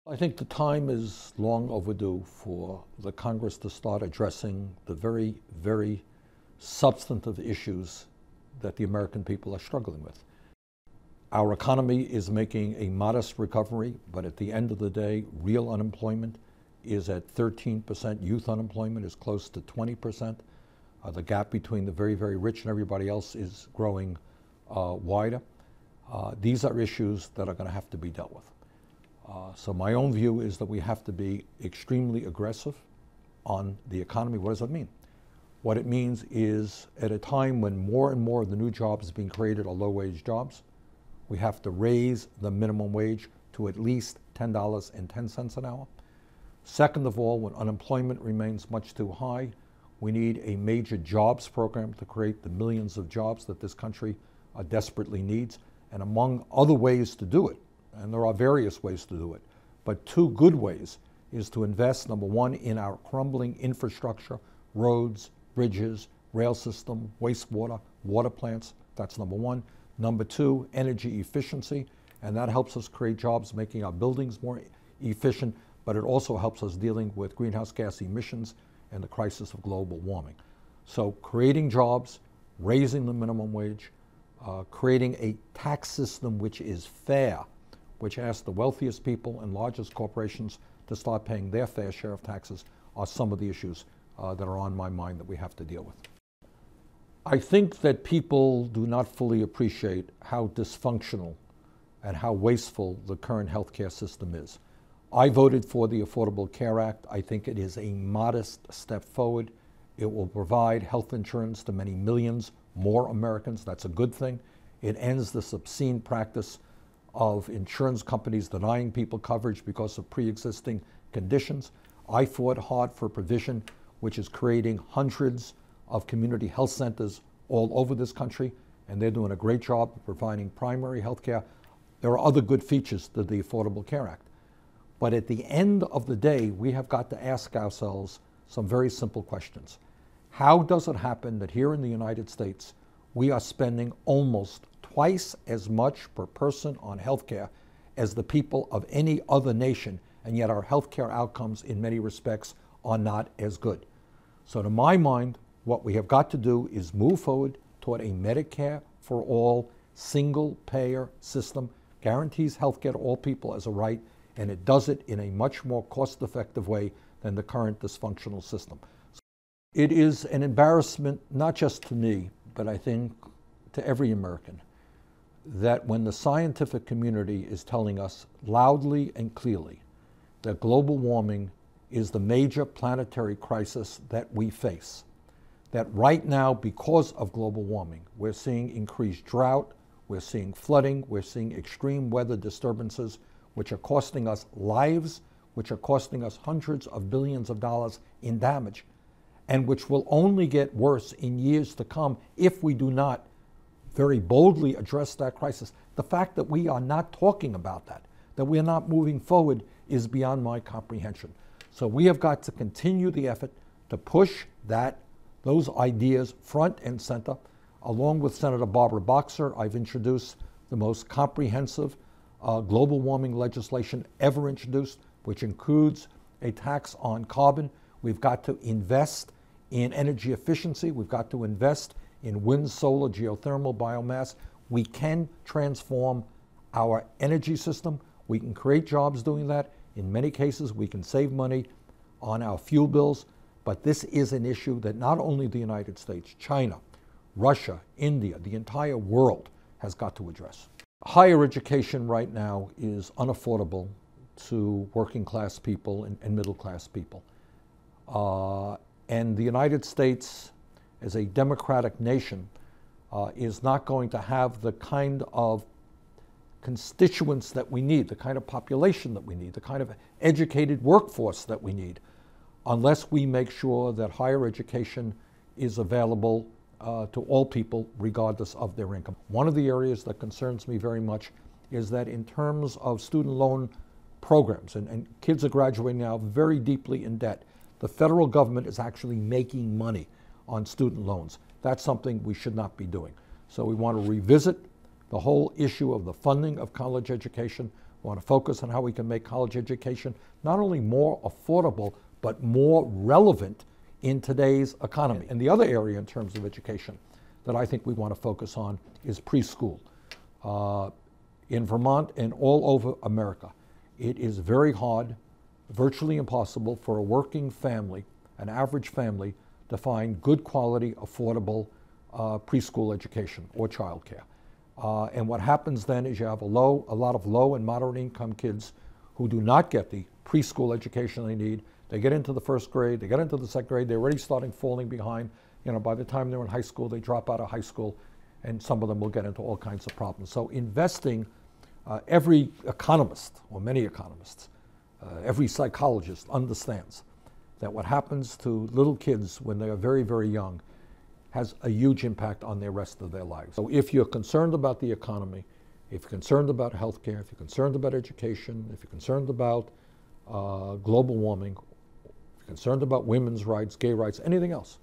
I think the time is long overdue for the Congress to start addressing the very, very substantive issues that the American people are struggling with. Our economy is making a modest recovery, but at the end of the day, real unemployment is at 13%. Youth unemployment is close to 20%. The gap between the very, very rich and everybody else is growing wider. These are issues that are going to have to be dealt with. So my own view is that we have to be extremely aggressive on the economy. What does that mean? What it means is at a time when more and more of the new jobs being created are low-wage jobs, we have to raise the minimum wage to at least $10.10 an hour. Second of all, when unemployment remains much too high, we need a major jobs program to create the millions of jobs that this country desperately needs. And among other ways to do it, and there are various ways to do it, but two good ways is to invest, number one, in our crumbling infrastructure, roads, bridges, rail system, wastewater, water plants. That's number one. Number two, energy efficiency, and that helps us create jobs, making our buildings more efficient, but it also helps us dealing with greenhouse gas emissions and the crisis of global warming. So creating jobs, raising the minimum wage, creating a tax system which is fair, which asks the wealthiest people and largest corporations to start paying their fair share of taxes, are some of the issues that are on my mind that we have to deal with. I think that people do not fully appreciate how dysfunctional and how wasteful the current healthcare system is. I voted for the Affordable Care Act. I think it is a modest step forward. It will provide health insurance to many millions more Americans. That's a good thing. It ends this obscene practice of insurance companies denying people coverage because of pre-existing conditions. I fought hard for a provision which is creating hundreds of community health centers all over this country, and they're doing a great job of providing primary health care. There are other good features to the Affordable Care Act. But at the end of the day, we have got to ask ourselves some very simple questions. How does it happen that here in the United States, we are spending almost twice as much per person on healthcare as the people of any other nation, and yet our healthcare outcomes in many respects are not as good? So to my mind, what we have got to do is move forward toward a Medicare for all single payer system, guarantees healthcare to all people as a right, and it does it in a much more cost-effective way than the current dysfunctional system. It is an embarrassment, not just to me, but I think to every American, that when the scientific community is telling us loudly and clearly that global warming is the major planetary crisis that we face, that right now, because of global warming, we're seeing increased drought, we're seeing flooding, we're seeing extreme weather disturbances, which are costing us lives, which are costing us hundreds of billions of dollars in damage, and which will only get worse in years to come if we do not very boldly address that crisis. The fact that we are not talking about that we are not moving forward, is beyond my comprehension. So we have got to continue the effort to push those ideas front and center. Along with Senator Barbara Boxer, I've introduced the most comprehensive global warming legislation ever introduced, which includes a tax on carbon. We've got to invest in energy efficiency. We've got to invest in wind, solar, geothermal, biomass. We can transform our energy system. We can create jobs doing that. In many cases, we can save money on our fuel bills. But this is an issue that not only the United States, China, Russia, India, the entire world has got to address. Higher education right now is unaffordable to working class people and middle class people. And the United States, as a democratic nation, is not going to have the kind of constituents that we need, the kind of population that we need, the kind of educated workforce that we need, unless we make sure that higher education is available to all people regardless of their income. One of the areas that concerns me very much is that in terms of student loan programs, and kids are graduating now very deeply in debt, the federal government is actually making money on student loans. That's something we should not be doing. So we want to revisit the whole issue of the funding of college education. We want to focus on how we can make college education not only more affordable, but more relevant in today's economy. And the other area in terms of education that I think we want to focus on is preschool. In Vermont and all over America, it is very hard, virtually impossible for a working family, an average family, to find good quality, affordable preschool education or childcare. And what happens then is you have a lot of low and moderate income kids who do not get the preschool education they need. They get into the first grade, they get into the second grade, they're already starting falling behind. You know, by the time they're in high school, they drop out of high school, and some of them will get into all kinds of problems. So investing, every economist, or many economists, every psychologist understands that what happens to little kids when they are very, very young has a huge impact on the rest of their lives. So if you're concerned about the economy, if you're concerned about healthcare, if you're concerned about education, if you're concerned about global warming, if you're concerned about women's rights, gay rights, anything else,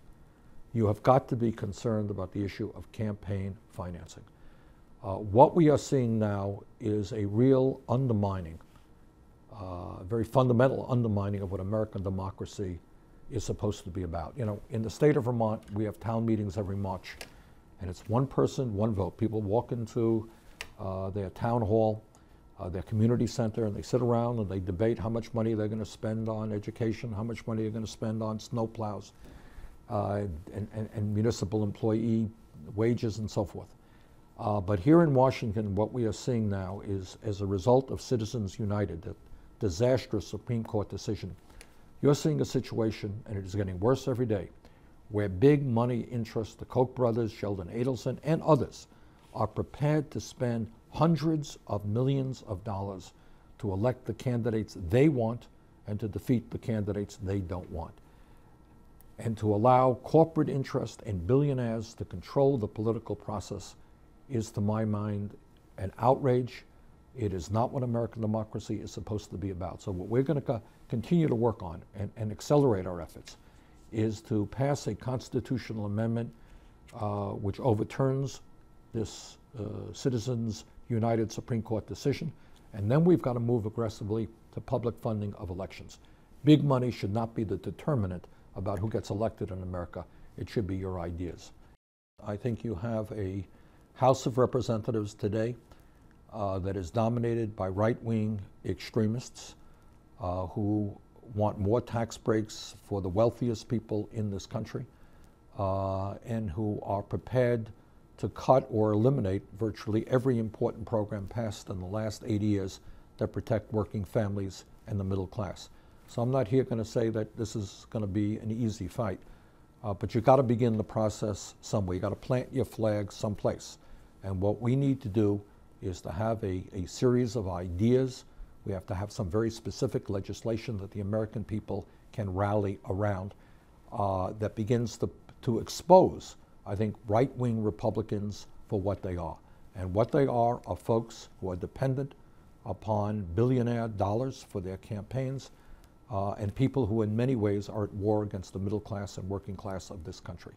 you have got to be concerned about the issue of campaign financing. What we are seeing now is a real undermining, very fundamental undermining of what American democracy is supposed to be about. You know, in the state of Vermont, we have town meetings every March, and it's one person, one vote. People walk into their town hall, their community center, and they sit around and they debate how much money they're going to spend on education, how much money they're going to spend on snowplows, and municipal employee wages and so forth. But here in Washington, what we are seeing now is, as a result of Citizens United, that disastrous Supreme Court decision, you're seeing a situation, and it is getting worse every day, where big money interests, the Koch brothers, Sheldon Adelson, and others, are prepared to spend hundreds of millions of dollars to elect the candidates they want and to defeat the candidates they don't want. And to allow corporate interest and billionaires to control the political process is, to my mind, an outrage. It is not what American democracy is supposed to be about. So what we're going to continue to work on and accelerate our efforts is to pass a constitutional amendment which overturns this Citizens United Supreme Court decision. And then we've got to move aggressively to public funding of elections. Big money should not be the determinant about who gets elected in America. It should be your ideas. I think you have a House of Representatives today that is dominated by right-wing extremists who want more tax breaks for the wealthiest people in this country and who are prepared to cut or eliminate virtually every important program passed in the last 80 years that protect working families and the middle class. So I'm not here going to say that this is going to be an easy fight, but you've got to begin the process somewhere. You've got to plant your flag someplace. And what we need to do is to have a series of ideas. We have to have some very specific legislation that the American people can rally around that begins to expose, I think, right-wing Republicans for what they are. And what they are folks who are dependent upon billionaire dollars for their campaigns, and people who in many ways are at war against the middle class and working class of this country.